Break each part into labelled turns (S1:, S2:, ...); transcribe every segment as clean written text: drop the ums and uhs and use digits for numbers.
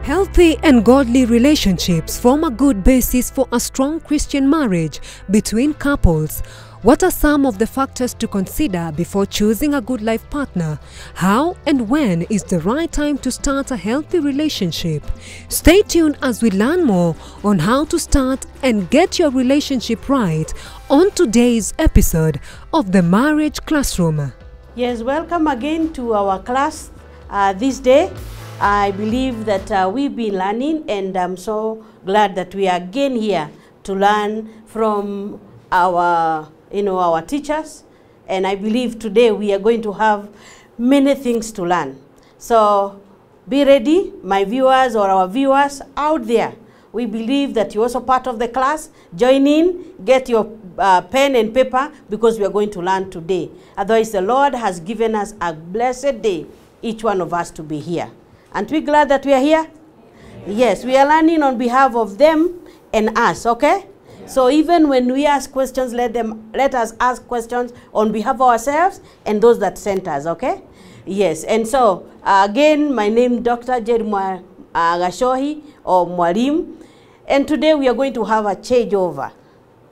S1: Healthy and godly relationships form a good basis for a strong Christian marriage between couples. What are some of the factors to consider before choosing a good life partner? How and when is the right time to start a healthy relationship? Stay tuned as we learn more on how to start and get your relationship right on today's episode of the Marriage Classroom.
S2: Yes, welcome again to our class this day. I believe that we've been learning, and I'm so glad that we are again here to learn from our teachers. And I believe today we are going to have many things to learn. So be ready, my viewers or our viewers out there. We believe that you're also part of the class. Join in, get your pen and paper, because we are going to learn today. Otherwise, the Lord has given us a blessed day, each one of us to be here. Aren't we glad that we are here? Yes, we are learning on behalf of them and us, okay? So even when we ask questions, let us ask questions on behalf of ourselves and those that sent us, okay? Yes, and so again, my name is Dr. Jerry Gashohi or Mwalim, and today we are going to have a changeover.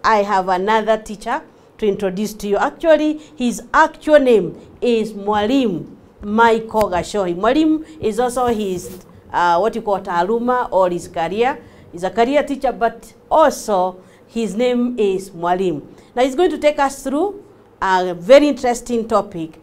S2: I have another teacher to introduce to you. Actually, his actual name is Mwalim Michael Gashohi. Mwalim is also his what you call taaluma or his career. He's a career teacher, but also his name is Mwalim. Now he's going to take us through a very interesting topic,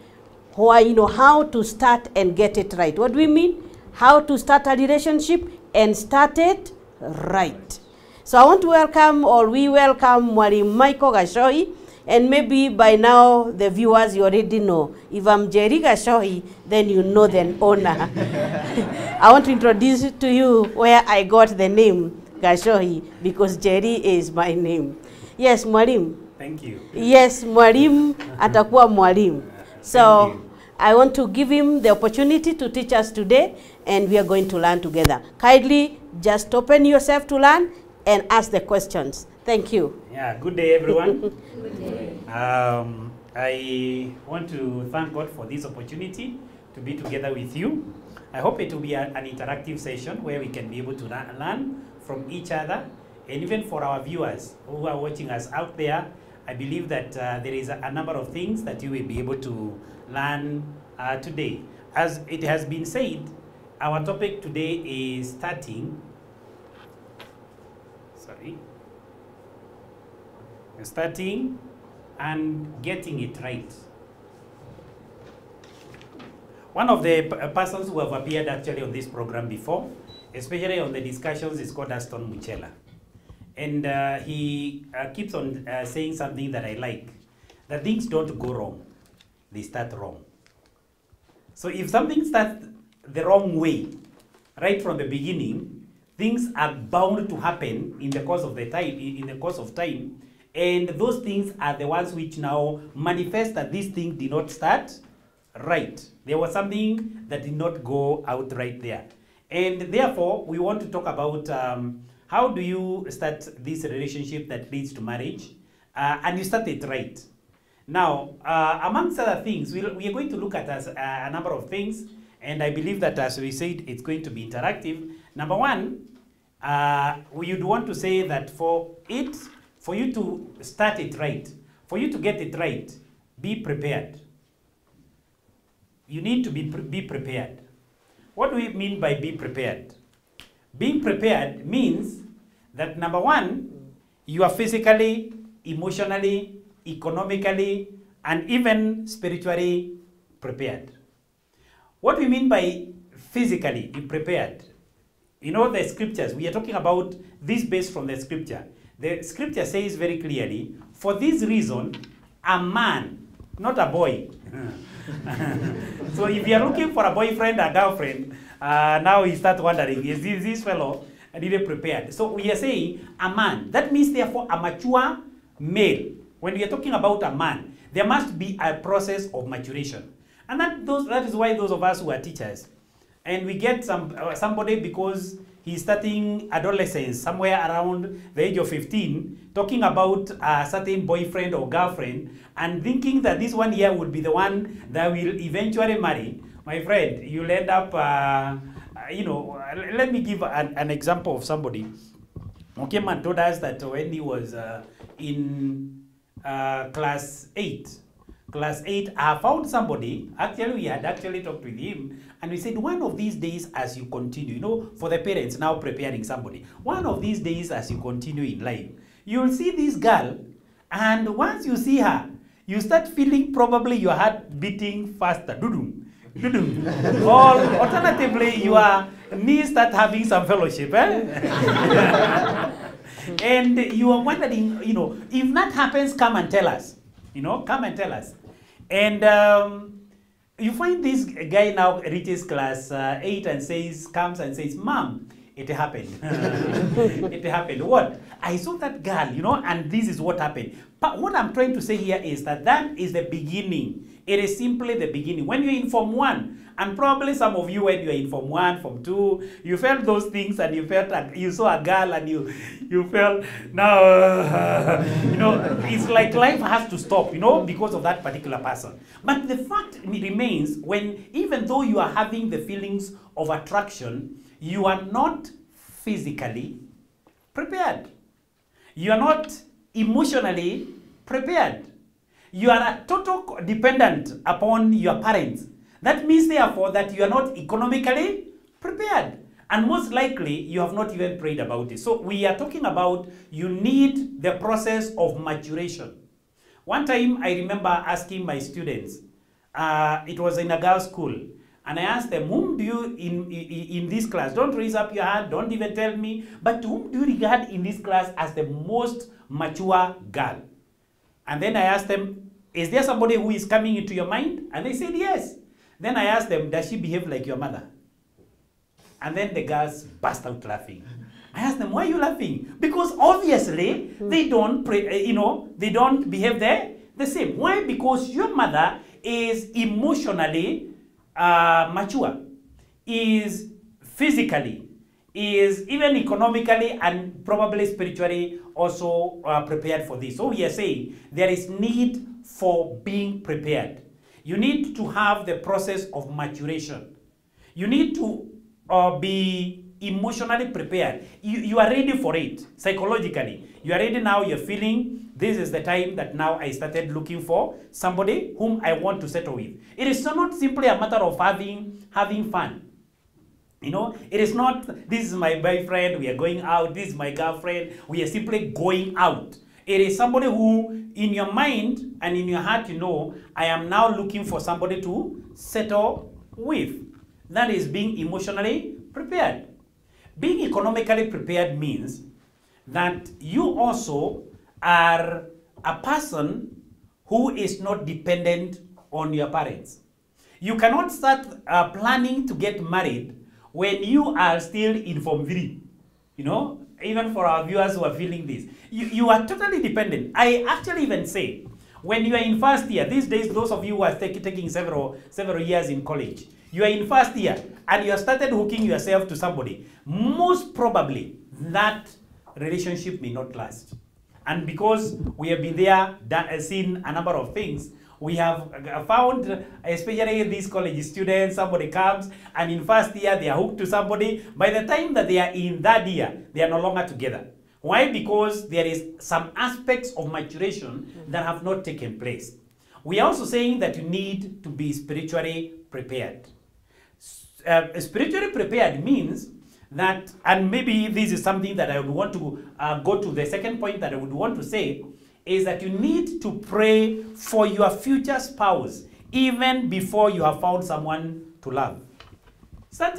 S2: why how to start and get it right. What do we mean? How to start a relationship and start it right. So I want to welcome, or we welcome, Mwalim Michael Gashohi. And maybe by now, the viewers, you already know. If I'm Jerry Gashohi, then you know the owner. I want to introduce to you where I got the name Gashohi, because Jerry is my name. Yes, Mwalim.
S3: Thank you.
S2: Yes, Mwalim atakuwa Mwalim. So I want to give him the opportunity to teach us today, and we are going to learn together. Kindly just open yourself to learn and ask the questions. Thank you.
S3: Yeah, good day, everyone. Good day. I want to thank God for this opportunity to be together with you. I hope it will be an interactive session where we can be able to learn from each other, and even for our viewers who are watching us out there. I believe that there is a number of things that you will be able to learn today. As it has been said, our topic today is starting and getting it right. One of the persons who have appeared actually on this program before, especially on the discussions, is called Aston Muchela. And he keeps on saying something that I like, that things don't go wrong, they start wrong. So if something starts the wrong way, right from the beginning, things are bound to happen in the course of time, and those things are the ones which now manifest that this thing did not start right. There was something that did not go out right there. And therefore, we want to talk about how do you start this relationship that leads to marriage, and you start it right. Now, amongst other things, we are going to look at a number of things, and I believe that, as we said, it's going to be interactive. Number one, you'd want to say that for you to start it right, for you to get it right, be prepared. You need to be prepared. What do we mean by be prepared? Being prepared means that, number one, you are physically, emotionally, economically, and even spiritually prepared. What we mean by physically be prepared, the scriptures, we are talking about this based from the scripture. The scripture says very clearly, for this reason, a man, not a boy. So if you are looking for a boyfriend or girlfriend, now you start wondering, is this fellow really prepared? So we are saying a man. That means therefore a mature male. When we are talking about a man, there must be a process of maturation. And that is why those of us who are teachers, and we get somebody because he's starting adolescence somewhere around the age of 15, talking about a certain boyfriend or girlfriend, and thinking that this one here would be the one that will eventually marry. My friend, you'll end up let me give an example of somebody. Okay, man told us that when he was in class 8, I found somebody, actually we had actually talked with him, and we said, one of these days as you continue, for the parents now preparing somebody, one of these days as you continue in life, you'll see this girl, and once you see her, you start feeling probably your heart beating faster. Dudum. Or alternatively, your knees start having some fellowship. And you are wondering, if that happens, come and tell us. Come and tell us. And you find this guy now reaches class 8 and comes and says, Mom, it happened. It happened. What? I saw that girl, and this is what happened. But what I'm trying to say here is that is the beginning. It is simply the beginning. When you're in Form 1, and probably some of you when you're in Form 1, Form 2, you felt those things and you saw a girl and you felt, now, it's like life has to stop, because of that particular person. But the fact remains, even though you are having the feelings of attraction, you are not physically prepared. You are not emotionally prepared. You are a total dependent upon your parents. That means, therefore, that you are not economically prepared. And most likely, you have not even prayed about it. So we are talking about you need the process of maturation. One time, I remember asking my students, it was in a girls' school, and I asked them, whom do you, in this class, don't raise up your hand, don't even tell me, but whom do you regard in this class as the most mature girl? And then I asked them, is there somebody who is coming into your mind? And they said, yes. Then I asked them, does she behave like your mother? And then the girls burst out laughing. I asked them, why are you laughing? Because obviously, they don't behave the same. Why? Because your mother is emotionally mature, is physically, is even economically and probably spiritually also prepared for this. So we are saying there is need for being prepared. You need to have the process of maturation. You need to be emotionally prepared. You are ready for it psychologically. You are ready now, you're feeling this is the time that now I started looking for somebody whom I want to settle with. It is not simply a matter of having fun. It is not, this is my boyfriend, we are going out, this is my girlfriend, we are simply going out. It is somebody who, in your mind and in your heart, I am now looking for somebody to settle with. That is being emotionally prepared. Being economically prepared means that you also are a person who is not dependent on your parents. You cannot start planning to get married when you are still in Form 3. Even for our viewers who are feeling this, you are totally dependent. I actually even say, when you are in first year, these days, those of you who are taking several years in college, you are in first year and you have started hooking yourself to somebody, most probably that relationship may not last. And because we have been there, seen a number of things, we have found, especially these college students, somebody comes and in first year they are hooked to somebody. By the time that they are in that year, they are no longer together. Why? Because there is some aspects of maturation that have not taken place. We are also saying that you need to be spiritually prepared. Spiritually prepared means that, and maybe this is something that I would want to go to the second point that I would want to say, is that you need to pray for your future spouse even before you have found someone to love. Start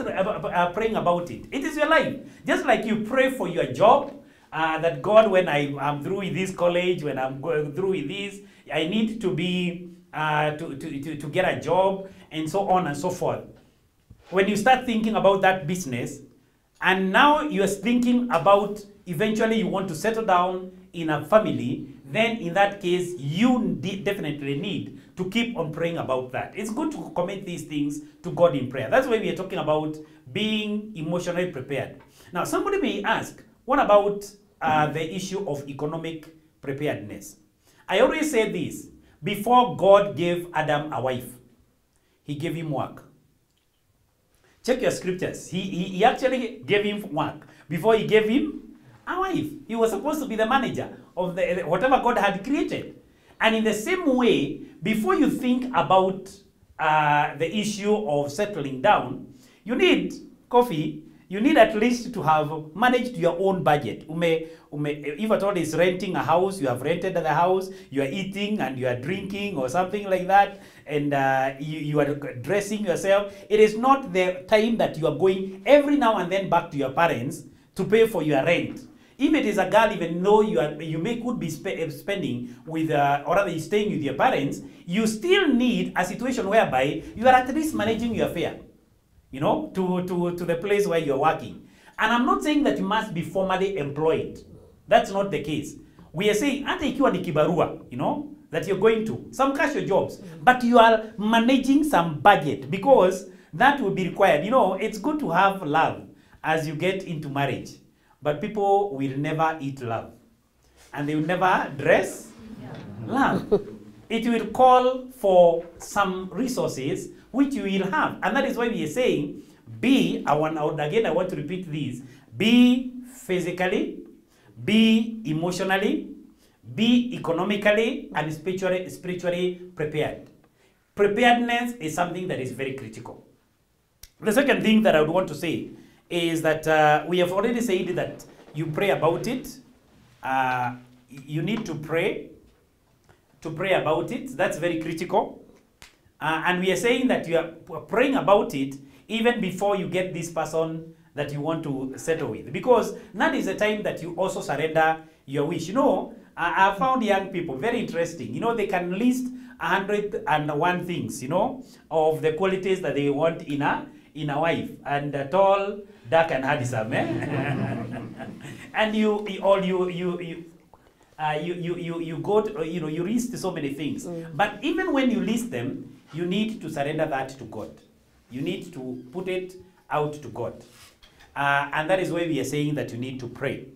S3: praying about it. It is your life. Just like you pray for your job, that God, when I'm through with this college, when I'm going through with this, I need to be to get a job, and so on and so forth. When you start thinking about that business, and now you're thinking about eventually you want to settle down in a family, then in that case, you definitely need to keep on praying about that. It's good to commit these things to God in prayer. That's why we are talking about being emotionally prepared. Now, somebody may ask, what about the issue of economic preparedness? I always say this, before God gave Adam a wife, he gave him work. Check your scriptures. He actually gave him work before he gave him a wife. He was supposed to be the manager of the whatever God had created. And in the same way, before you think about the issue of settling down, you need coffee. You need at least to have managed your own budget. If at all is renting a house, you have rented the house, you are eating and you are drinking or something like that, and you are dressing yourself. It is not the time that you are going every now and then back to your parents to pay for your rent. If it is a girl, even though could be spending with, or rather staying with your parents, you still need a situation whereby you are at least managing your fare, you know, to the place where you're working. And I'm not saying that you must be formally employed. That's not the case. We are saying, ata ikiwa ni kibarua, you know, that you're going to, some casual jobs, but you are managing some budget because that will be required. You know, it's good to have love as you get into marriage. But people will never eat love. And they will never dress love. It will call for some resources which you will have. And that is why we are saying, I want to repeat this, be physically, be emotionally, be economically, and spiritually prepared. Preparedness is something that is very critical. The second thing that I would want to say is that we have already said that you pray about it. You need to pray about it. That's very critical. And we are saying that you are praying about it even before you get this person that you want to settle with. Because that is the time that you also surrender your wish. You know, I found young people very interesting. You know, they can list 101 things, you know, of the qualities that they want in a wife. And tall, dark, and handsome, eh? And you go to, you know, you list so many things. But even when you list them, you need to surrender that to God. You need to put it out to God. And that is why we are saying that you need to pray.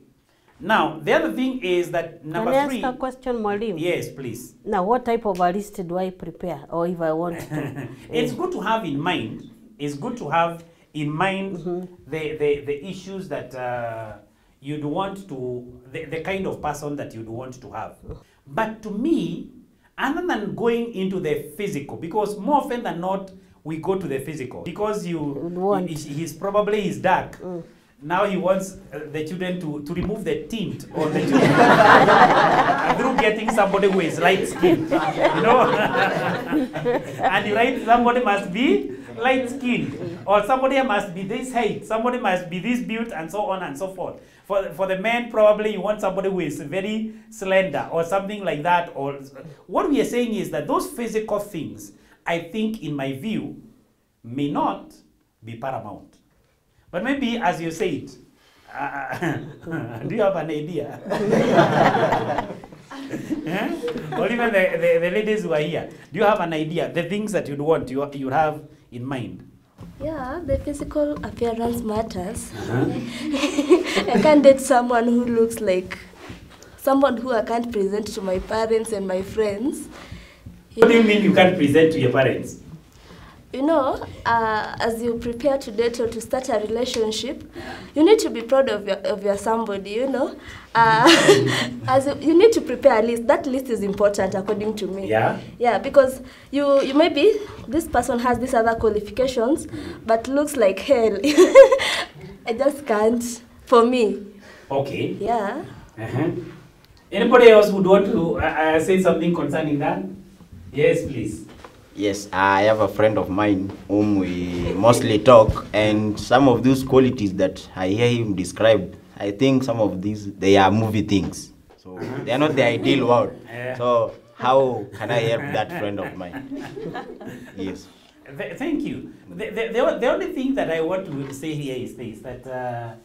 S3: Now, the other thing is that number 3.
S2: Can I ask a question, Mwalimu?
S3: Yes, please.
S2: Now, what type of a list do I prepare, or if I want to?
S3: It's good to have in mind. It's good to have in mind the issues that you'd want to, the kind of person that you'd want to have. But to me, other than going into the physical, because more often than not, we go to the physical. Because he's probably dark. Now he wants the children to remove the tint on the children through getting somebody who is light skinned, you know. And somebody must be light skinned, or somebody must be this height, somebody must be this build, and so on and so forth. For the men, probably you want somebody who is very slender or something like that. Or what we are saying is that those physical things, I think, in my view, may not be paramount. But maybe, as you said, do you have an idea? Or even the ladies who are here, do you have an idea? The things that you'd want, you have in mind?
S4: Yeah, the physical appearance matters. I can't date someone who looks like someone who I can't present to my parents and my friends.
S3: What do you mean you can't present to your parents?
S4: You know, as you prepare to date or to start a relationship, you need to be proud of your somebody, you know. You need to prepare a list. That list is important according to me.
S3: Yeah?
S4: Yeah, because you maybe, this person has these other qualifications, but looks like hell. I just can't, for me.
S3: Okay.
S4: Yeah.
S3: Anybody else would want to say something concerning that? Yes, please.
S5: Yes, I have a friend of mine whom we mostly talk, and some of those qualities that I hear him describe, I think some of these, they are movie things. So they are not the ideal world. So how can I help that friend of mine? Yes.
S3: Thank you. The only thing that I want to say here is this, that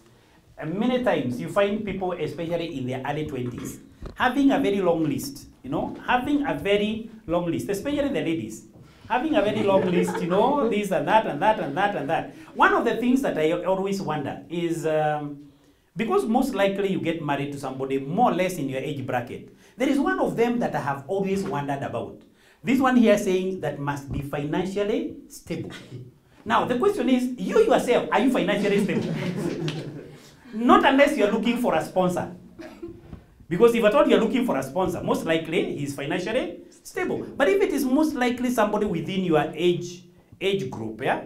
S3: many times you find people, especially in their early 20s, having a very long list, you know, having a very long list, especially the ladies. Having a very long list, you know, this and that and that and that and that. One of the things that I always wonder is, because most likely you get married to somebody more or less in your age bracket, there is one of them that I have always wondered about. This one here saying that must be financially stable. Now, the question is, you yourself, are you financially stable? Not unless you're looking for a sponsor. Because if at all you're looking for a sponsor, most likely he's financially stable. But if it is most likely somebody within your age group, yeah,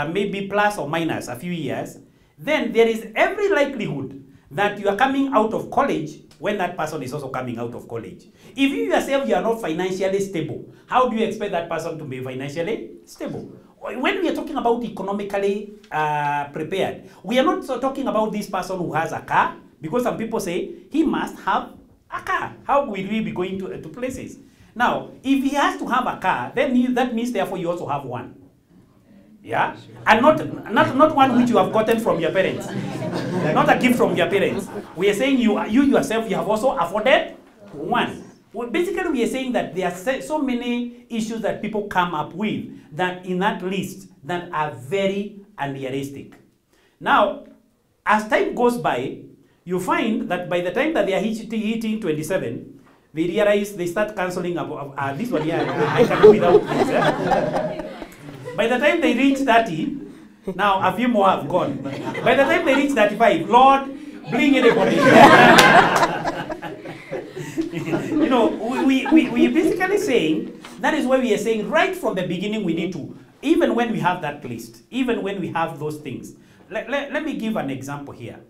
S3: maybe plus or minus a few years, then there is every likelihood that you are coming out of college when that person is also coming out of college. If you yourself, you are not financially stable, how do you expect that person to be financially stable? When we are talking about economically prepared, we are not so talking about this person who has a car, because some people say he must have a car. How will we be going to places? Now, if he has to have a car, then that means therefore you also have one. Yeah? And not one which you have gotten from your parents. Not a gift from your parents. We are saying you yourself, you have also afforded one. Well, basically, we are saying that there are so many issues that people come up with that in that list that are very unrealistic. Now, as time goes by, you find that by the time that they are hitting 27, they realize they start cancelling this one here. I can do without this. Eh? By the time they reach 30, now a few more have gone. By the time they reach 35, Lord, bring anybody. You know, we basically saying, that is why we are saying right from the beginning we need to, even when we have that list, even when we have those things. Let me give an example here.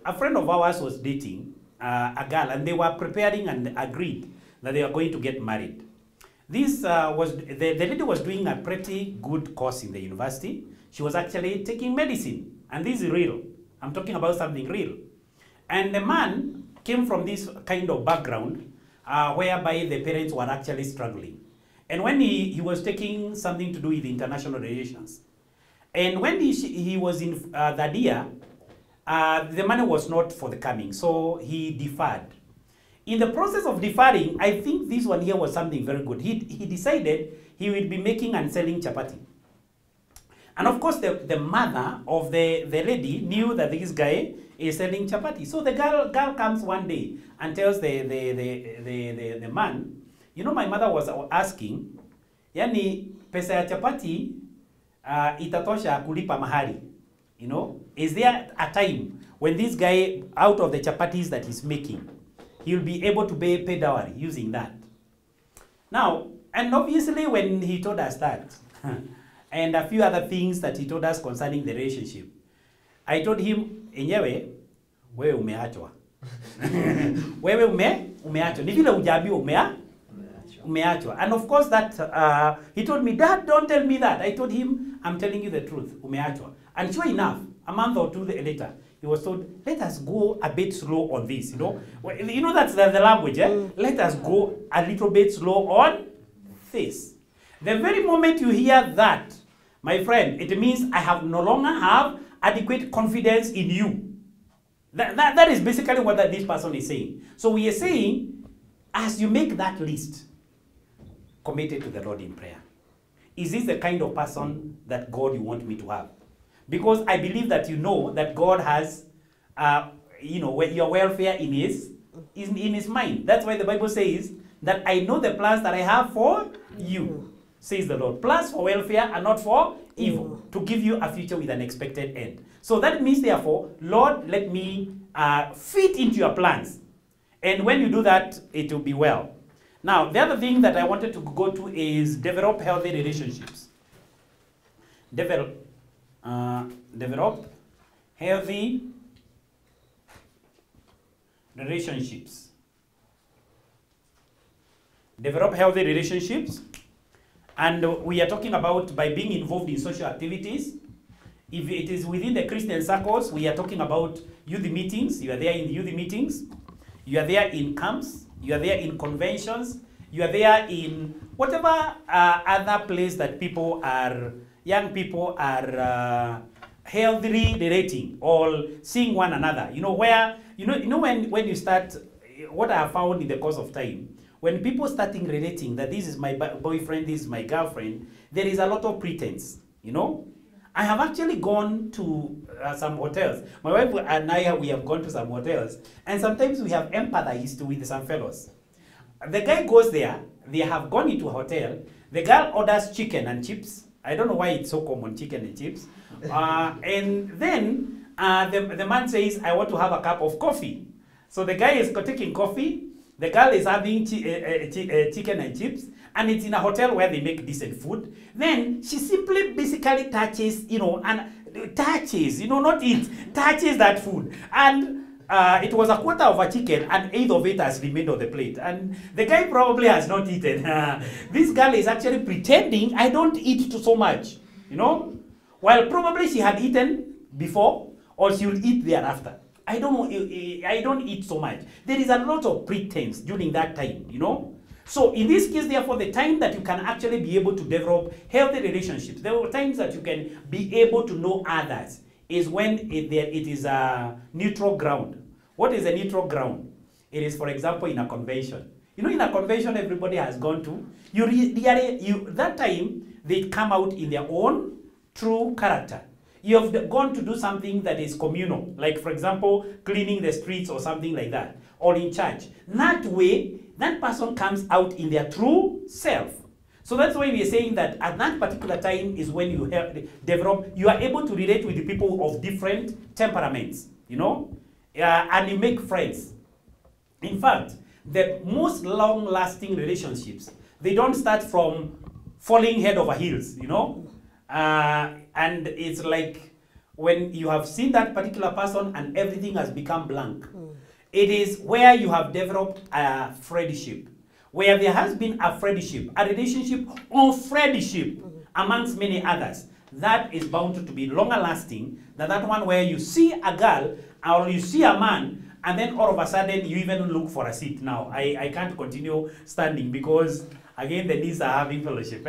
S3: A friend of ours was dating a girl, and they were preparing and agreed that they were going to get married. This the lady was doing a pretty good course in the university. She was actually taking medicine, and this is real. I'm talking about something real. And the man came from this kind of background whereby the parents were actually struggling. And when he was taking something to do with international relations, and when he was in that year, the money was not forthcoming, so he deferred. In the process of deferring, I think this one here was something very good. He decided he would be making and selling chapati. And of course, the mother of the lady knew that this guy is selling chapati. So the girl comes one day and tells the man, you know, my mother was asking, yani pesa ya chapati itatosha kulipa mahari. You know, is there a time when this guy, out of the chapatis that he's making, he'll be able to pay dowry using that? Now, and obviously when he told us that, and a few other things that he told us concerning the relationship, I told him, enyewe, wewe umeachwa. Wewe umeachwa. Ni vile hujaambiwa umeachwa. And of course that, he told me, Dad, don't tell me that. I told him, I'm telling you the truth, umeachwa. And sure enough, a month or two later, he was told, let us go a bit slow on this, you know. You know that's the language, eh? Let us go a little bit slow on this. The very moment you hear that, my friend, it means I have no longer have adequate confidence in you. That is basically what this person is saying. So we are saying, as you make that list, commit it to the Lord in prayer. Is this the kind of person that God you want me to have? Because I believe that you know that God has, you know, your welfare in his mind. That's why the Bible says that I know the plans that I have for you, says the Lord. Plans for welfare and not for evil, to give you a future with an expected end. So that means, therefore, Lord, let me fit into your plans. And when you do that, it will be well. Now, the other thing that I wanted to go to is develop healthy relationships. Develop healthy relationships. Develop healthy relationships. And we are talking about by being involved in social activities. If it is within the Christian circles, we are talking about youth meetings. You are there in the youth meetings. You are there in camps. You are there in conventions. You are there in whatever other place that young people are healthily relating or seeing one another. You know, where, you know when you start, what I have found in the course of time, when people starting relating that this is my boyfriend, this is my girlfriend, there is a lot of pretense, you know. I have actually gone to some hotels. My wife and I, we have gone to some hotels, and sometimes we have empathized with some fellows. The guy goes there, they have gone into a hotel, the girl orders chicken and chips, I don't know why it's so common, chicken and chips. And then the man says, I want to have a cup of coffee. So the guy is taking coffee, the girl is having chicken and chips, and it's in a hotel where they make decent food. Then she simply basically touches, touches, not eat, touches that food. And it was a quarter of a chicken, and 8 of it has remained on the plate. And the guy probably has not eaten. This girl is actually pretending, I don't eat so much, while probably she had eaten before, or she will eat thereafter. I don't eat so much. There is a lot of pretense during that time, So in this case, therefore, the time that you can actually be able to develop healthy relationships, there are times that you can be able to know others, is when it is a neutral ground. What is a neutral ground? It is, for example, in a convention. In a convention everybody has gone to, that time they come out in their own true character. You have gone to do something that is communal, like, for example, cleaning the streets or something like that, or in church. That way, that person comes out in their true self. So that's why we are saying that at that particular time is when you you are able to relate with the people of different temperaments, and you make friends. In fact, the most long-lasting relationships, they don't start from falling head over heels, and it's like when you have seen that particular person and everything has become blank. It is where you have developed a friendship, where there has been a friendship, a relationship of friendship amongst many others. That is bound to be longer lasting than that one where you see a girl or you see a man and then all of a sudden you even look for a seat. Now, I can't continue standing because, again, the knees are having fellowship.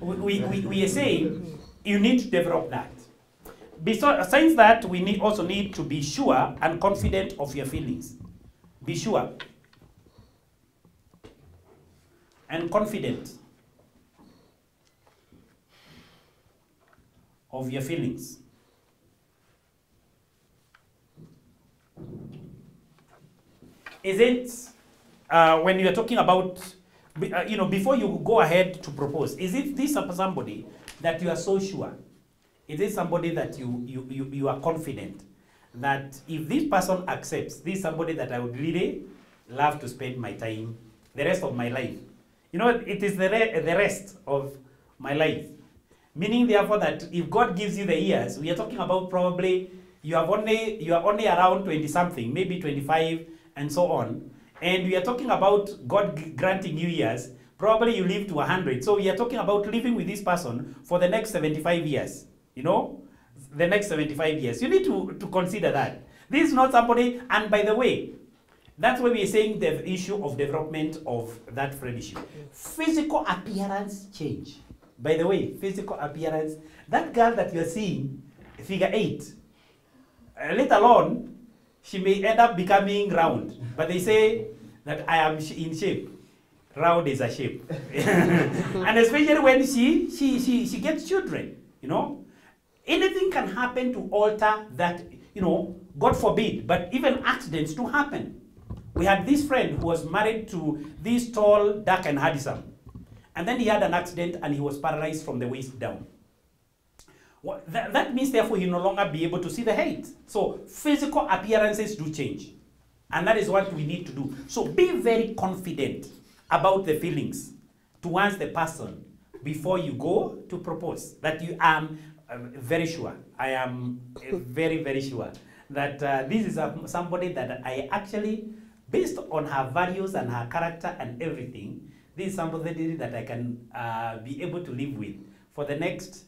S3: We are saying you need to develop that. Besides that, we also need to be sure and confident of your feelings. Be sure and confident of your feelings. Is it, when you're talking about, before you go ahead to propose, is it this somebody that you are so sure? Is it somebody that you are confident that if this person accepts, this is somebody that I would really love to spend my time, the rest of my life? It is the rest of my life. Meaning, therefore, that if God gives you the years, we are talking about probably you are only around 20-something, maybe 25, and so on. And we are talking about God granting you years. Probably you live to 100. So we are talking about living with this person for the next 75 years. The next 75 years. You need to consider that. This is not somebody, and by the way, that's why we are saying the issue of development of that friendship. Physical appearance change. By the way, physical appearance, that girl that you are seeing, figure 8, let alone, she may end up becoming round. But they say that I am in shape. Round is a shape. And especially when she gets children, Anything can happen to alter that, God forbid, but even accidents do happen. We had this friend who was married to this tall, dark, and handsome. And then he had an accident and he was paralyzed from the waist down. Well, that means, therefore, he no longer be able to see the height. So physical appearances do change. And that is what we need to do. So be very confident about the feelings towards the person before you go to propose. That you are very sure. I am very, very sure that this is somebody that I actually, based on her values and her character and everything, this is somebody that I can be able to live with for the next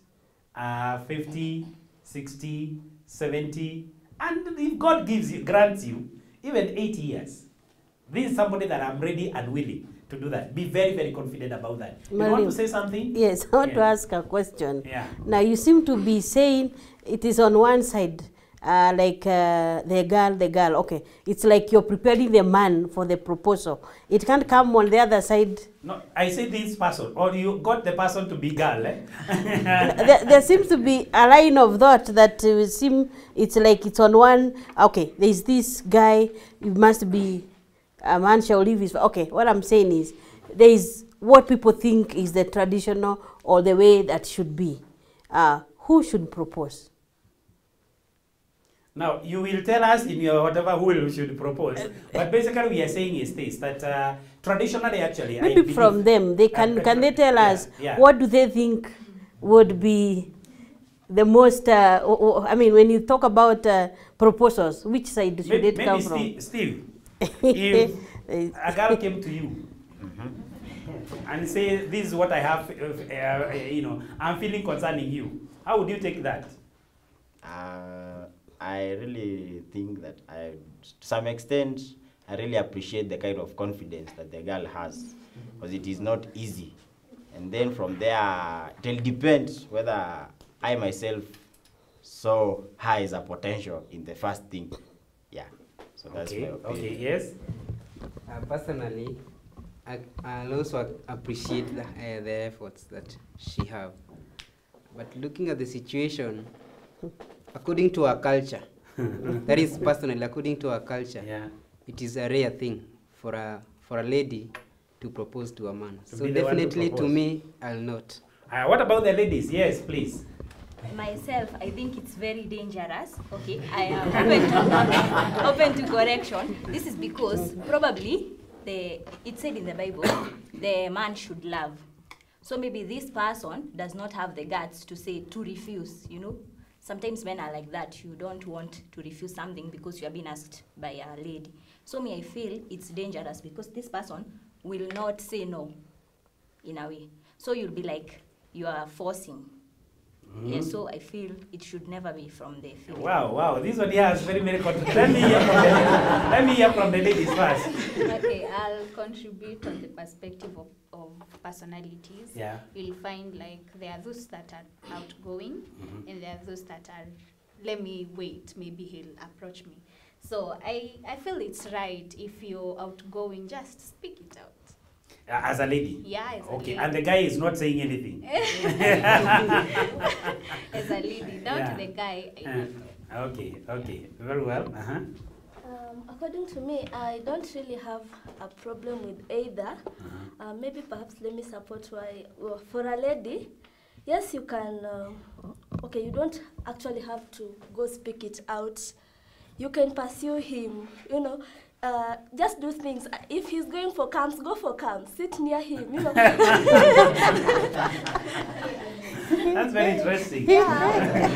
S3: 50, 60, 70, and if God grants you, even 80 years. This is somebody that I'm ready and willing to do that. Be very, very confident about that. You want to say something?
S2: Yes, I want to ask a question.
S3: Yeah.
S2: Now, you seem to be saying it is on one side, the girl. Okay, it's like you're preparing the man for the proposal. It can't come on the other side.
S3: No, I say this person, or you got the person to be girl.
S2: There seems to be a line of thought that it's like it's on one. Okay, there's this guy. It must be a man shall leave his. Okay, what I'm saying is there is what people think is the traditional or the way that should be. Who should propose?
S3: Now, you will tell us in your whatever who should propose. But basically, we are saying is this, that traditionally, actually,
S2: Maybe from them, they can they tell us what do they think would be the most, I mean, when you talk about proposals, which side should it come from?
S3: Steve, if a girl came to you and say, this is what I have, you know, I'm feeling concerning you, how would you take that?
S5: I really think that to some extent, I really appreciate the kind of confidence that the girl has, because it is not easy. And then from there, it will depend whether I myself saw her as a potential in the first thing. Yeah, so that's my opinion.
S3: Okay, yes?
S6: Personally, I'll also appreciate the efforts that she have. But looking at the situation, according to our culture, that is personally, according to our culture, it is a rare thing for a lady to propose to a man. So definitely to me, I'll not.
S3: What about the ladies? Yes, please.
S7: Myself, I think it's very dangerous. Okay, I am open to correction. This is because probably it said in the Bible, the man should love. So maybe this person does not have the guts to refuse, you know. Sometimes men are like that. You don't want to refuse something because you have been asked by a lady. So I feel it's dangerous because this person will not say no in a way. So you'll be like, you are forcing. Yeah, so I feel it should never be from the female.
S3: Wow, this one here is very, very controversial. Let me hear from the ladies first.
S8: Okay, I'll contribute on the perspective of personalities.
S3: Yeah.
S8: You'll find like there are those that are outgoing and there are those that are, let me wait, maybe he'll approach me. So I feel it's right if you're outgoing, just speak it out.
S3: As a lady?
S8: Yeah, as a lady.
S3: And the guy is not saying anything?
S8: As a lady, down to the guy.
S3: Okay, very well.
S4: According to me, I don't really have a problem with either. Maybe perhaps let me support why, for a lady, yes, you can, okay, you don't actually have to go speak it out. You can pursue him, you know. Just do things. If he's going for camps, go for camps. Sit near him, you know.
S3: That's very interesting.
S4: Yeah.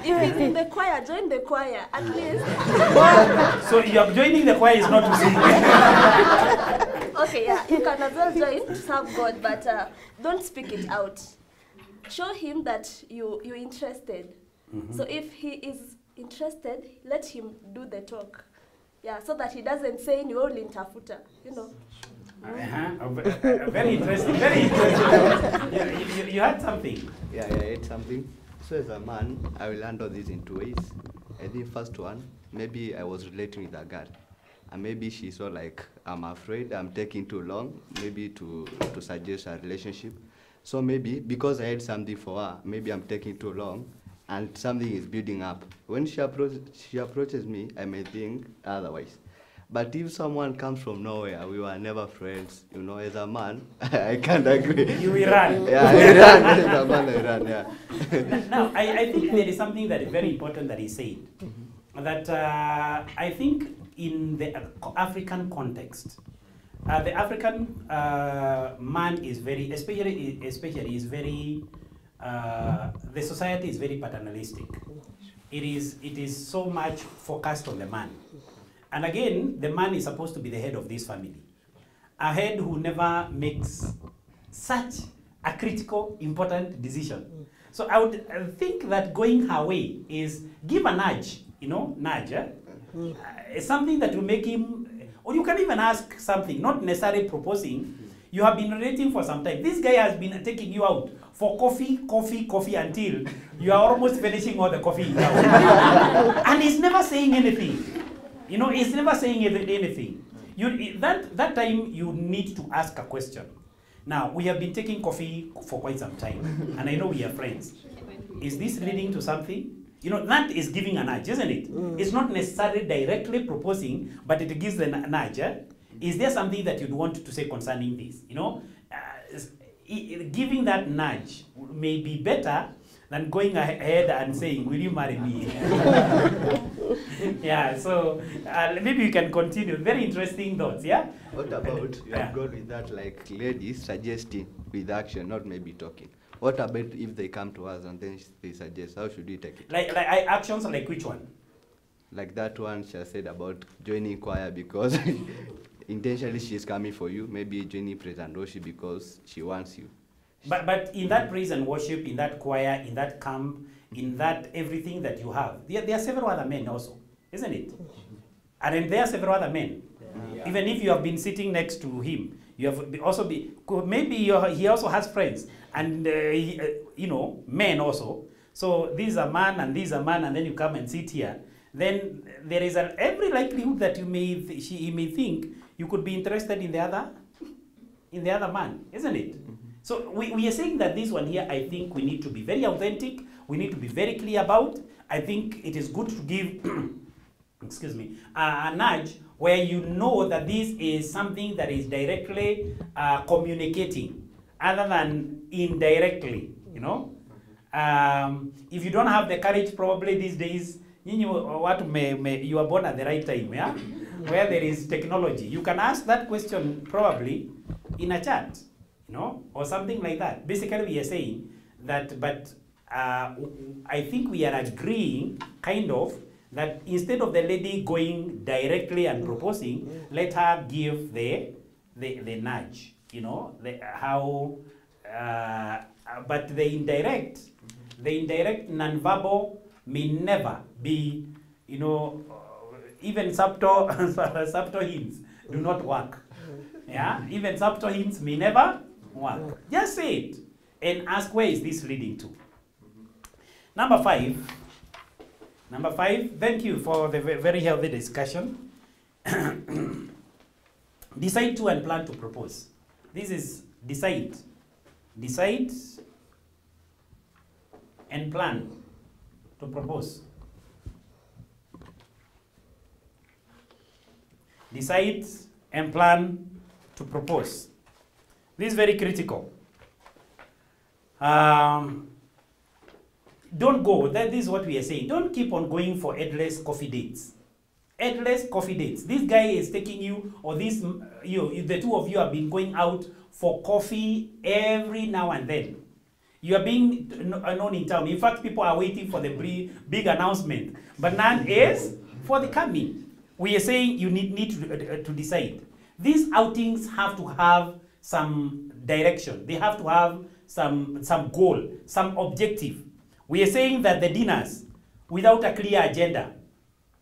S4: If he's in the choir, join the choir, at least.
S3: So you're joining the choir is not to sing.
S4: Okay, yeah, you can as well join to serve God, but don't speak it out. Show him that you're interested. So if he is interested, let him do the talk. Yeah, so that he doesn't say ni wewe ulinitafuta, you know.
S3: Very interesting, very interesting. You had something.
S9: Yeah, I had something. So as a man, I will handle this in two ways. I think first one, maybe I was relating with a girl. And maybe she saw like, I'm afraid I'm taking too long, maybe to suggest a relationship. So maybe, because I had something for her, maybe I'm taking too long, and something is building up. When she approaches me, I may think otherwise. But if someone comes from nowhere, we were never friends, you know, as a man, I can't agree.
S3: You will run.
S9: Yeah, I run. As a man, I run, yeah.
S3: Now, I think there is something that is very important that he said. That I think in the African context, the African man is very, especially is very, the society is very paternalistic. It is so much focused on the man. And again, the man is supposed to be the head of this family. A head who never makes such a critical, important decision. So I would think that going her way is give a nudge, you know, nudge. Something that will make him, or you can even ask something, not necessarily proposing. You have been relating for some time. This guy has been taking you out for coffee until you are almost finishing all the coffee in town. And he's never saying anything. You know, he's never saying anything. That time you need to ask a question. Now, we have been taking coffee for quite some time, and I know we are friends. Is this leading to something? You know, that is giving a nudge, isn't it? It's not necessarily directly proposing, but it gives the nudge. Is there something that you'd want to say concerning this? You know, giving that nudge may be better than going ahead and saying, will you marry me? Yeah, so maybe you can continue. Very interesting thoughts, yeah?
S9: What about, you have gone with that, like ladies suggesting with action, not maybe talking. What about if they come to us and then they suggest, how should we take it?
S3: Like actions like which one?
S9: Like that one she said about joining choir because intentionally she's coming for you. Maybe joining praise and worship because she wants you.
S3: But in that praise and worship, in that choir, in that camp, in that everything that you have, there are several other men also, isn't it? And then there are several other men. Yeah. Even if you have been sitting next to him, you have also maybe he also has friends and you know, men also. So these are man and these are man, and then you come and sit here. Then there is every likelihood that he may think you could be interested in the other man, isn't it? So we are saying that this one here, I think we need to be very authentic. We need to be very clear about. I think it is good to give, excuse me, a nudge where you know that this is something that is directly communicating, other than indirectly. You know, if you don't have the courage, probably these days, you are born at the right time, yeah, where there is technology. You can ask that question probably in a chat. No, or something like that. Basically, we are saying that, but I think we are agreeing, kind of, that instead of the lady going directly and proposing, let her give the nudge, you know, but the indirect non-verbal may never be, you know, even subtle hints do not work. Yeah, even subtle hints may never work. Just say it and ask, where is this leading to? Number five, thank you for the very healthy discussion. Decide to and plan to propose. This is decide and plan to propose. Decide and plan to propose. This is very critical. Don't go, this is what we are saying. Don't keep on going for endless coffee dates. Endless coffee dates. This guy is taking you, or this, the two of you have been going out for coffee every now and then. You are being known in town. In fact, people are waiting for the big announcement, but none is for the coming. We are saying you need to decide. These outings have to have some direction. They have to have some goal, some objective. We are saying that the dinners, without a clear agenda,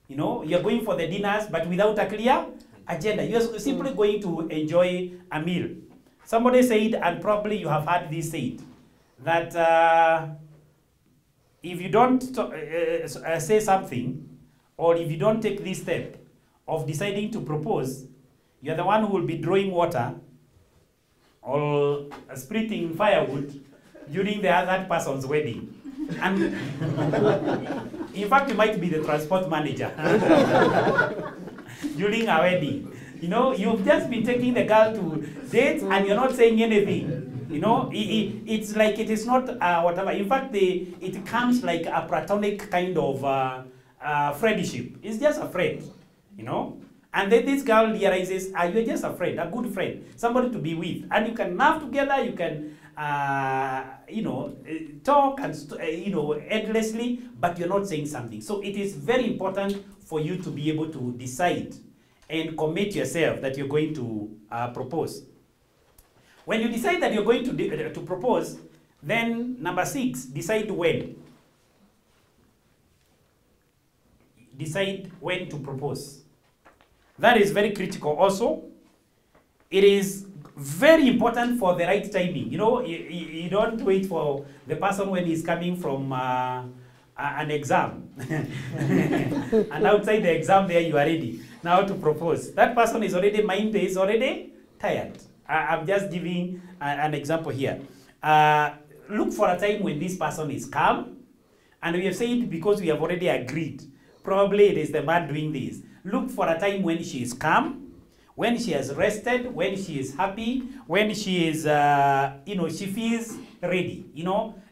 S3: you know, you're going for the dinners, but without a clear agenda. You're simply going to enjoy a meal. Somebody said, and probably you have heard this said, that if you don't say something, or if you don't take this step of deciding to propose, you're the one who will be drawing water or splitting firewood during the other person's wedding. And in fact, you might be the transport manager during a wedding. You know, you've just been taking the girl to dates and you're not saying anything. You know, it's like it is not whatever. In fact, it comes like a platonic kind of friendship. It's just a friend, you know. And then this girl realizes, you're just a friend, a good friend, somebody to be with. And you can laugh together, you can, you know, talk and, you know, endlessly, but you're not saying something. So it is very important for you to be able to decide and commit yourself that you're going to propose. When you decide that you're going to propose, then number 6, decide when. Decide when to propose. That is very critical also. It is very important for the right timing. You know, you don't wait for the person when he's coming from an exam. And outside the exam there you are ready now to propose. That person is already, mind is already tired. I'm just giving an example here. Look for a time when this person is calm. And we have said, because we have already agreed, probably it is the man doing this. Look for a time when she is calm, when she has rested, when she is happy, when she is, she feels ready.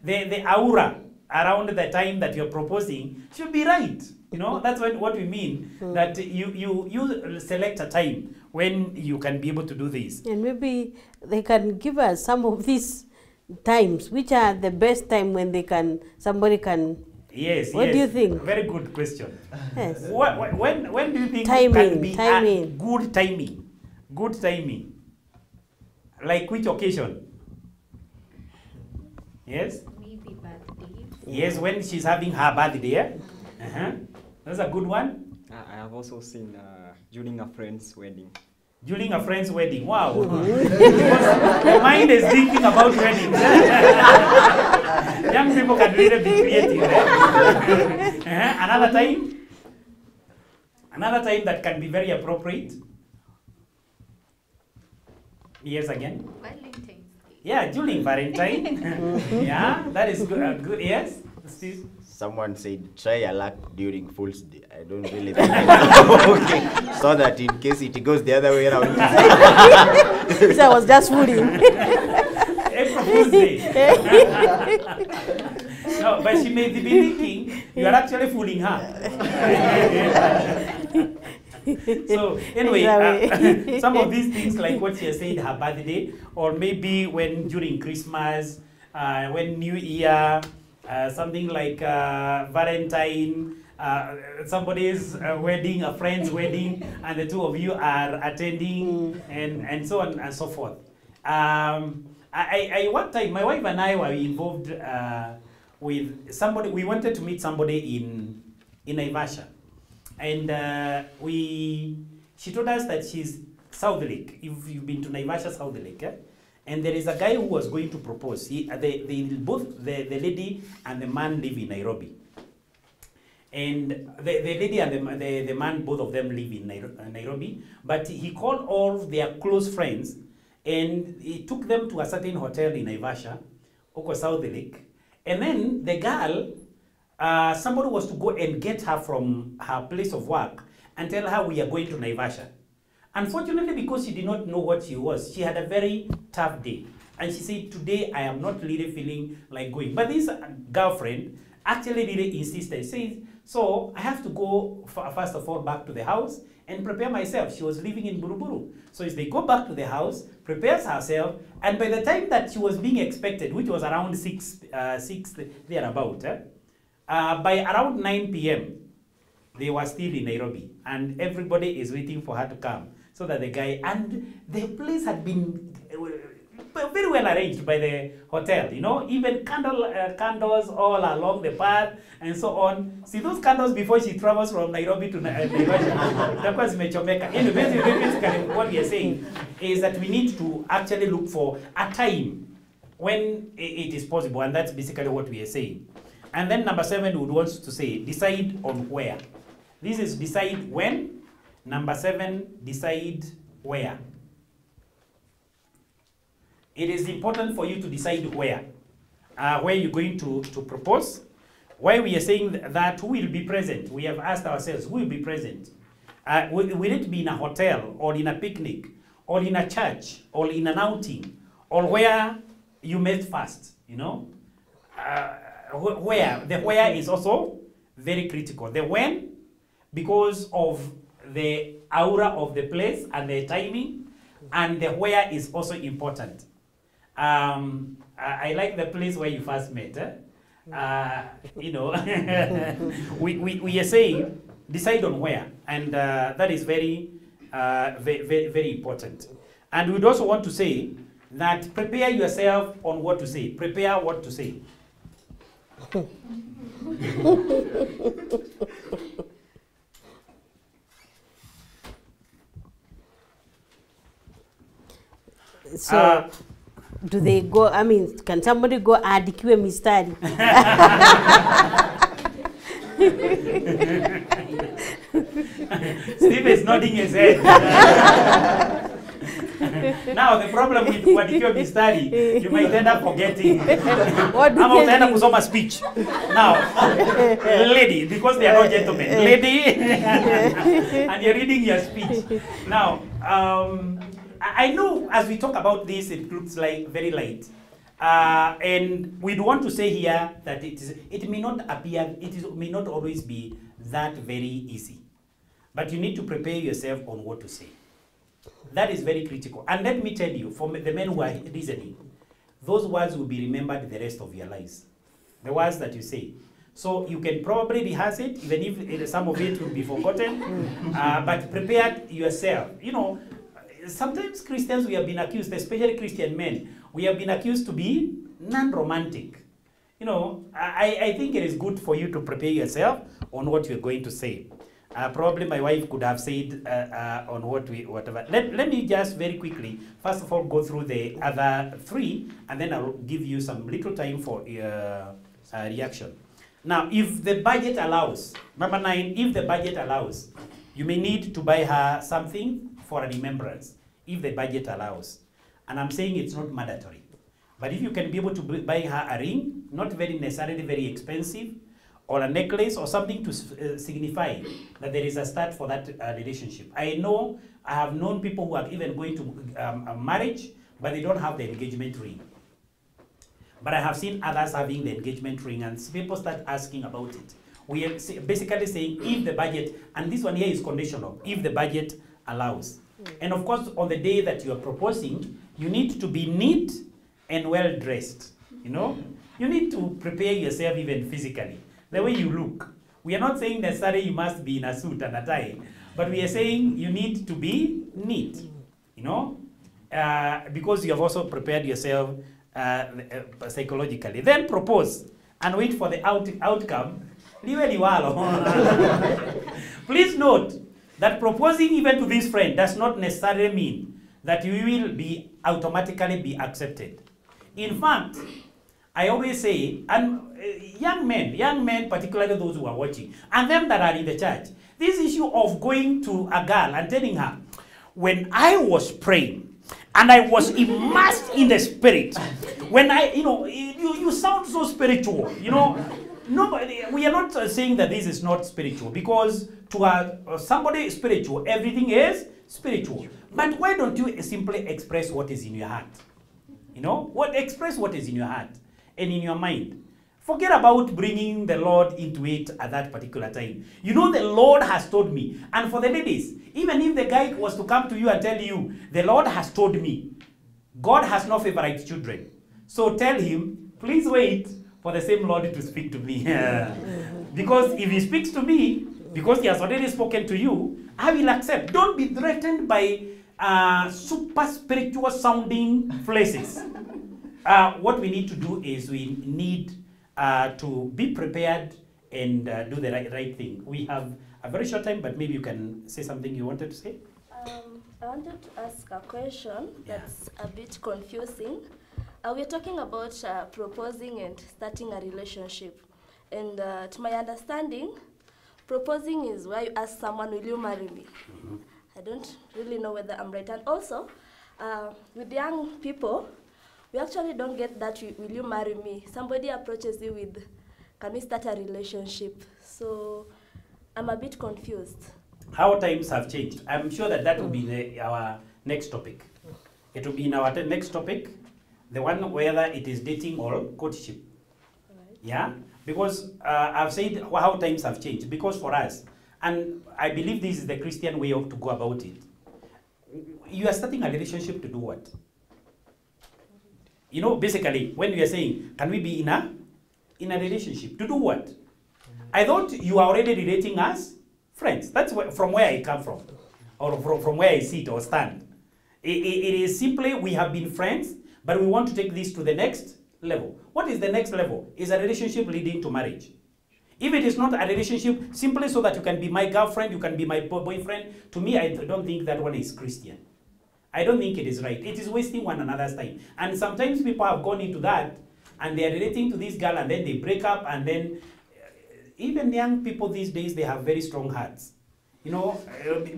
S3: The aura around the time that you're proposing should be right. That's what we mean, that you select a time when you can be able to do this.
S2: And maybe they can give us some of these times, which are the best time when somebody can.
S3: Yes.
S2: What do you think?
S3: Very good question.
S2: Yes.
S3: When do you think
S2: Timing,
S3: can be
S2: timing.
S3: good timing? Good timing. Like which occasion? Yes?
S8: Maybe birthday.
S3: Yes, when she's having her birthday. That's a good one.
S10: I have also seen during a friend's wedding.
S3: During a friend's wedding. Wow. Because your mind is thinking about weddings. Young people can really be creative. Another time that can be very appropriate. Yes, again.
S8: Valentine's Day.
S3: Yeah, during Valentine. Yeah, that is good. Good. Yes. Steve?
S5: Someone said, try your luck during Fool's Day. I don't really think okay. So that in case it goes the other way around.
S2: So I was just fooling.
S3: April Fool's Day. No, but she may be thinking you are actually fooling her. So anyway, some of these things like what she has said, her birthday, or maybe when during Christmas, when New Year, something like Valentine, somebody's wedding, a friend's wedding, and the two of you are attending, and so on and so forth. One time, my wife and I were involved with somebody. We wanted to meet somebody in Naivasha, and she told us that she's South Lake. If you've been to Naivasha, South Lake, and there is a guy who was going to propose. Both the lady and the man live in Nairobi. And the lady and the man, both of them live in Nairobi. But he called all their close friends and he took them to a certain hotel in Naivasha, Oko South Lake. And then the girl, somebody was to go and get her from her place of work and tell her we are going to Naivasha. Unfortunately, because she did not know what she was, she had a very tough day. And she said, today I am not really feeling like going. But this girlfriend actually really insisted, says, so I have to go, first of all, back to the house and prepare myself. She was living in Buruburu. So as they go back to the house, prepares herself, and by the time that she was being expected, which was around 6 thereabout, by around 9 p.m., they were still in Nairobi, and everybody is waiting for her to come. So that the guy, and the place had been very well arranged by the hotel, even candles all along the path and so on. See those candles before she travels from Nairobi to Naivasha. Anyway, basically what we are saying is that we need to actually look for a time when it is possible, and that's basically what we are saying. And then number 7 would want to say, decide on where. This is decide when. Number 7, decide where. It is important for you to decide where you're going to propose. Why we are saying that, who will be present? We have asked ourselves, who will be present? Will it be in a hotel, or in a picnic, or in a church, or in an outing, or where you met first, where. The where is also very critical. The when, because of the aura of the place and the timing, and the where is also important. I like the place where you first met. We are saying decide on where, and that is very, very important. And we'd also want to say that prepare yourself on what to say. Prepare what to say.
S2: So, do they go, can somebody go adikiwe mistari?
S3: Steve is nodding his head. Now the problem with kuandikiwa mistari, you might end up forgetting.
S2: What do
S3: Ama
S2: they
S3: utaenda
S2: mean?
S3: kusoma speech. Now, lady, because they are not gentlemen, lady, and you're reading your speech. Now, I know as we talk about this, it looks like very light. And we'd want to say here that it may not appear, may not always be that very easy. But you need to prepare yourself on what to say. That is very critical. And let me tell you, for the men who are listening, those words will be remembered the rest of your lives. The words that you say. So you can probably rehearse it, even if some of it will be forgotten. But prepare yourself. You know, sometimes Christians, we have been accused, especially Christian men, we have been accused to be non-romantic. You know, I think it is good for you to prepare yourself on what you're going to say. Probably my wife could have said on whatever. Let me just very quickly, first of all, go through the other three, and then I'll give you some little time for reaction. Now, if the budget allows, number 9, if the budget allows, you may need to buy her something for a remembrance, if the budget allows. And I'm saying it's not mandatory. But if you can be able to buy her a ring, not very necessarily very expensive, or a necklace or something to signify that there is a start for that relationship. I have known people who are even going to a marriage, but they don't have the engagement ring. But I have seen others having the engagement ring, and people start asking about it. We are basically saying if the budget, and this one here is conditional, if the budget allows. And of course, on the day that you are proposing, you need to be neat and well dressed. You know, you need to prepare yourself even physically. The way you look. We are not saying necessarily you must be in a suit and a tie, but we are saying you need to be neat, you know, because you have also prepared yourself psychologically. Then propose and wait for the outcome. Please note that proposing even to this friend does not necessarily mean that you will be automatically be accepted. In fact, I always say, and young men, particularly those who are watching, and them that are in the church, this issue of going to a girl and telling her, when I was praying, and I was immersed in the spirit, when you sound so spiritual, you know. Nobody, we are not saying that this is not spiritual, because to somebody spiritual, everything is spiritual. But why don't you simply express what is in your heart? You know, express what is in your heart and in your mind. Forget about bringing the Lord into it at that particular time. You know, the Lord has told me. And for the ladies, even if the guy was to come to you and tell you, the Lord has told me, God has no favorite children. So tell him, please wait for the same Lord to speak to me. Because if he speaks to me, because he has already spoken to you, I will accept. Don't be threatened by super spiritual sounding phrases. What we need to do is we need to be prepared and do the right thing. We have a very short time, but maybe you can say something you wanted to say.
S4: I wanted to ask a question that's a bit confusing. We're talking about proposing and starting a relationship. And to my understanding, proposing is where you ask someone, will you marry me? Mm-hmm. I don't really know whether I'm right. And also, with young people, we actually don't get that, will you marry me? Somebody approaches you with, can we start a relationship? So I'm a bit confused.
S3: How times have changed. I'm sure that will be our next topic. It will be in our next topic, the one whether it is dating or courtship. Right. Yeah? Because I've said how times have changed. Because for us, and I believe this is the Christian way to go about it, you are starting a relationship to do what? You know, basically, when we are saying, can we be in a relationship? To do what? I thought you are already relating us friends. That's from where I come from, or from where I sit or stand. It is simply we have been friends, but we want to take this to the next level. What is the next level? Is a relationship leading to marriage. If it is not a relationship, simply so that you can be my girlfriend, you can be my boyfriend, to me, I don't think that one is Christian. I don't think it is right. It is wasting one another's time. And sometimes people have gone into that, and they are relating to this girl, and then they break up, and then even young people these days, they have very strong hearts. You know,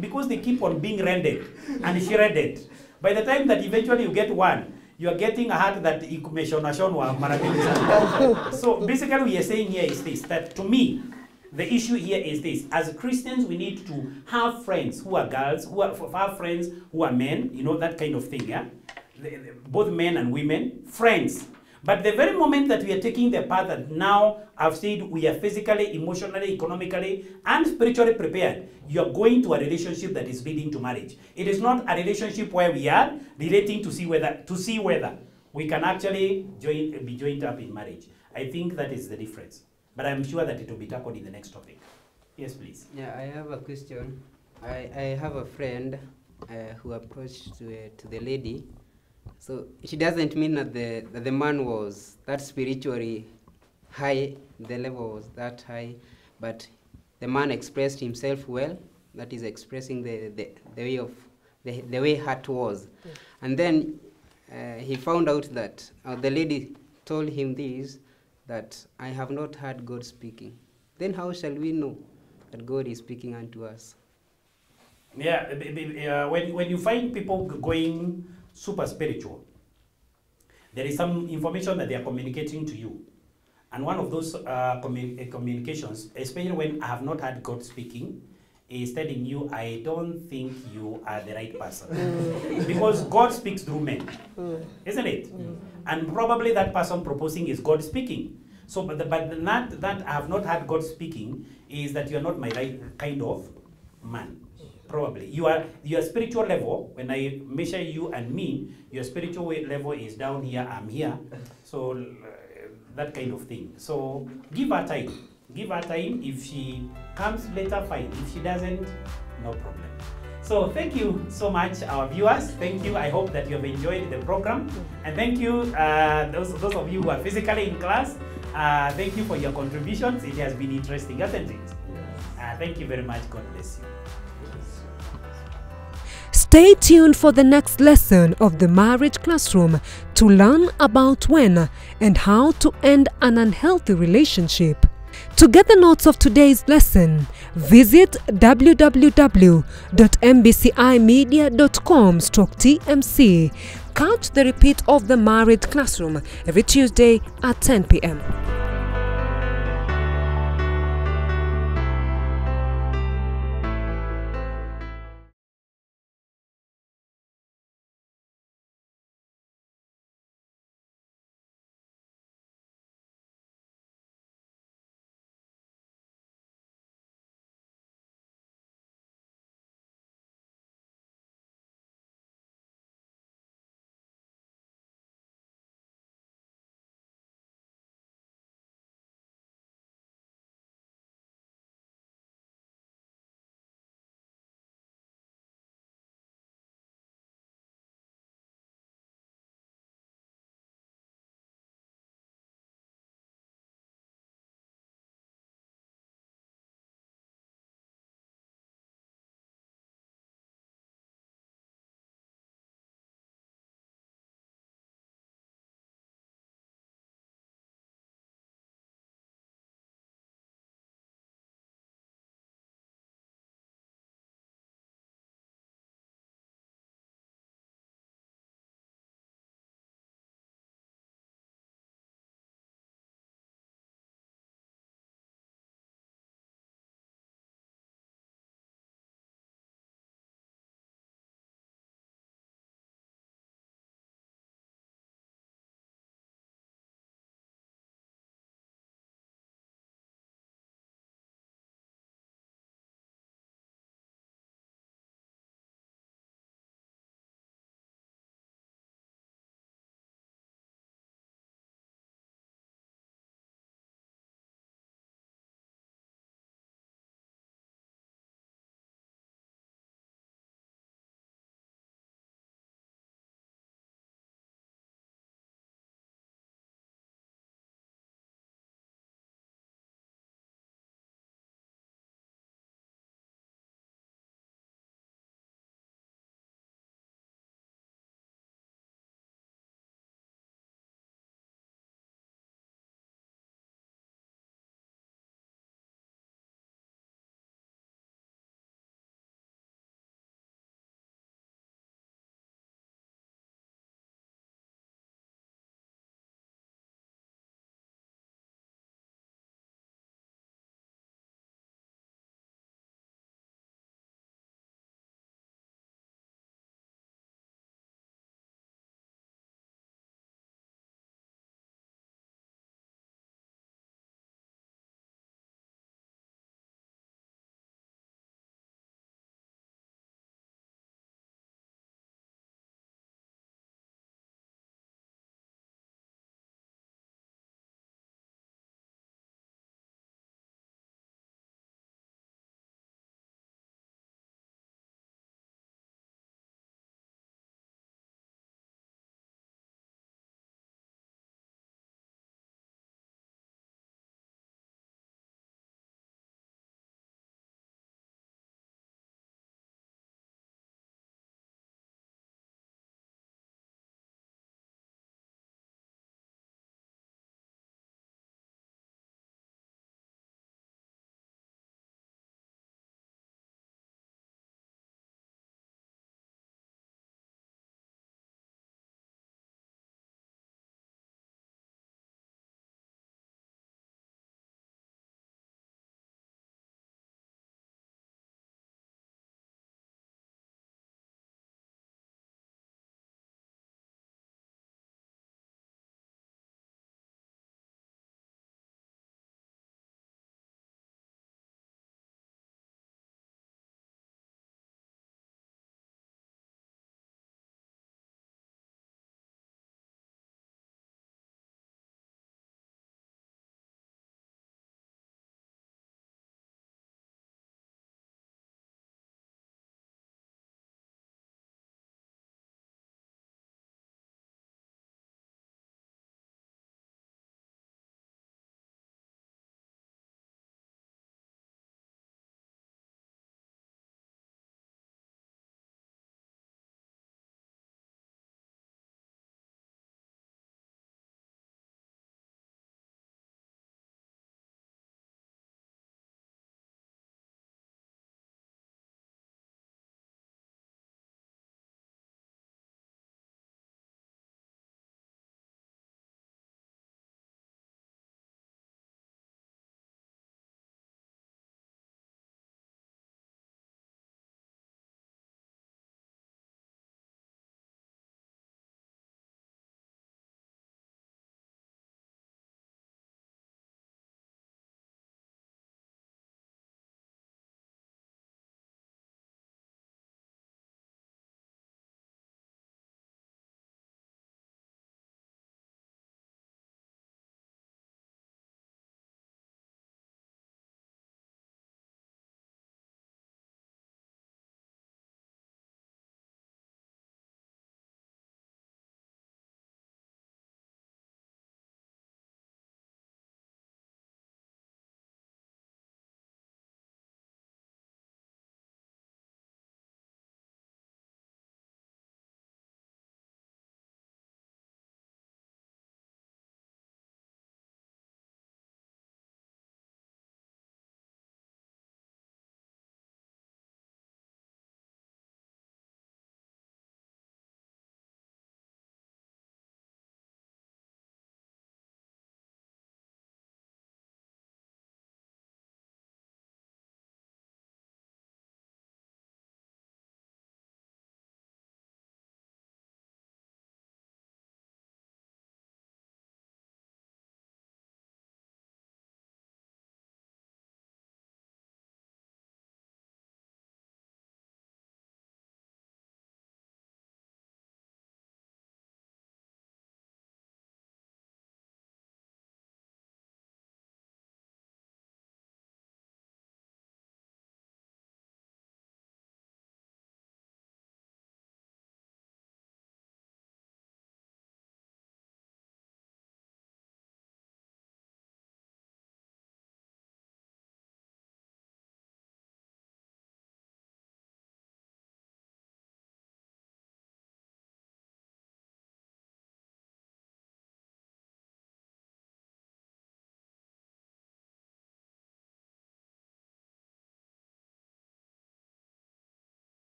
S3: because they keep on being rendered and shredded By the time that eventually you get one, you are getting a heart that ikumeshonashonwa mara mingi sana. So basically we are saying here is this, that to me, the issue here is this. As Christians, we need to have friends who are girls, have friends who are men, you know, that kind of thing, yeah? Both men and women, friends. But the very moment that we are taking the path that now I've said we are physically, emotionally, economically, and spiritually prepared, you are going to a relationship that is leading to marriage. It is not a relationship where we are relating to see whether we can actually be joined up in marriage. I think that is the difference. But I'm sure that it will be tackled in the next topic. Yes, please.
S6: Yeah, I have a question. I have a friend who approached to the lady. So she doesn't mean that the man was that spiritually high, the level was that high, but the man expressed himself well. That is expressing the way heart was. Yeah. And then he found out that the lady told him this, that I have not heard God speaking. Then how shall we know that God is speaking unto us?
S3: Yeah, when you find people going super spiritual, there is some information that they are communicating to you. And one of those communications, especially when I have not heard God speaking, is telling you, I don't think you are the right person. Because God speaks through men, isn't it? And probably that person proposing is God speaking. So, but that I have not heard God speaking is that you are not my right kind of man. Probably. Your spiritual level, when I measure you and me, your spiritual level is down here, I'm here. So that kind of thing. So give her time. Give her time. If she comes later, fine. If she doesn't, no problem. So thank you so much, our viewers. Thank you. I hope that you have enjoyed the program. And thank you, those of you who are physically in class. Thank you for your contributions. It has been interesting, hasn't it? Thank you very much. God bless you.
S1: Stay tuned for the next lesson of the Marriage Classroom to learn about when and how to end an unhealthy relationship. To get the notes of today's lesson, visit www.mbcimedia.com/TMC. Catch the repeat of the Marriage Classroom every Tuesday at 10 p.m.